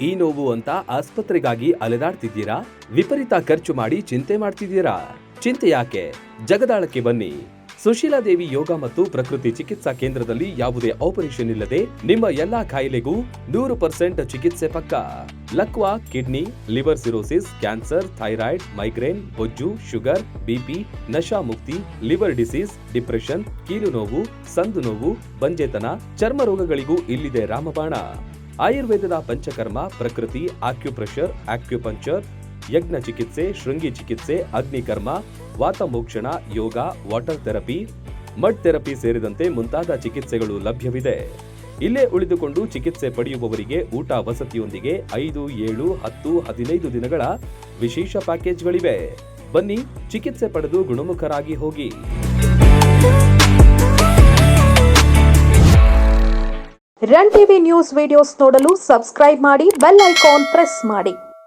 ಈ ನೋವು ಅಂತ ಆಸ್ಪತ್ರೆಗಾಗಿ ಅಲೆದಾಡ್ತಿದ್ದೀರಾ? ವಿಪರೀತ ಖರ್ಚು ಮಾಡಿ ಚಿಂತೆ ಮಾಡ್ತಿದ್ದೀರಾ? ಚಿಂತೆ ಯಾಕೆ? ಜಗದಾಳಕ್ಕೆ ಬನ್ನಿ. ಸುಶೀಲಾ ದೇವಿ ಯೋಗ ಮತ್ತು ಪ್ರಕೃತಿ ಚಿಕಿತ್ಸಾ ಕೇಂದ್ರದಲ್ಲಿ ಯಾವುದೇ ಆಪರೇಷನ್ ಇಲ್ಲದೆ ನಿಮ್ಮ ಎಲ್ಲಾ ಕಾಯಿಲೆಗೂ 100% ಚಿಕಿತ್ಸೆ ಪಕ್ಕಾ. ಲಕ್ವಾ, kidney, liver cirrhosis, cancer, thyroid, migraine, ಬೊಜ್ಜು, ಶುಗರ್, ಬಿಪಿ, ನಶಾ ಮುಕ್ತಿ, ಲಿವರ್ ಡಿಸೀಸ್, ಡಿಪ್ರೆಷನ್, ಕೀಲು ನೋವು, ಸಂದು ನೋವು, ಬಂಜೆತನ, ಚರ್ಮ ರೋಗಗಳಿಗೂ ಇಲ್ಲಿದೆ ರಾಮಬಾಣ. ಆಯುರ್ವೇದದ ಪಂಚಕರ್ಮ, ಪ್ರಕೃತಿ, ಆಕ್ಯುಪ್ರೆಷರ್, ಆಕ್ಯುಪಂಕ್ಚರ್, ಯಜ್ಞ ಚಿಕಿತ್ಸೆ, ಶೃಂಗಿ ಚಿಕಿತ್ಸೆ, ಅಗ್ನಿಕರ್ಮ, ವಾತಮೋಕ್ಷಣ, ಯೋಗ, ವಾಟರ್ ಥೆರಪಿ, ಮಡ್ ಥೆರಪಿ ಸೇರಿದಂತೆ ಮುಂತಾದ ಚಿಕಿತ್ಸೆಗಳು ಲಭ್ಯವಿದೆ. ಇಲ್ಲೇ ಉಳಿದುಕೊಂಡು ಚಿಕಿತ್ಸೆ ಪಡೆಯುವವರಿಗೆ ಊಟ ವಸತಿಯೊಂದಿಗೆ 5, 7, 10, 15 ದಿನಗಳ ವಿಶೇಷ ಪ್ಯಾಕೇಜ್ಗಳಿವೆ. ಬನ್ನಿ, ಚಿಕಿತ್ಸೆ ಪಡೆದು ಗುಣಮುಖರಾಗಿ ಹೋಗಿ. ರನ್ ಟಿವಿ ನ್ಯೂಸ್ ವಿಡಿಯೋಸ್ ನೋಡಲು ಸಬ್ಸ್ಕ್ರೈಬ್ ಮಾಡಿ, ಬೆಲ್ ಐಕಾನ್ ಪ್ರೆಸ್ ಮಾಡಿ.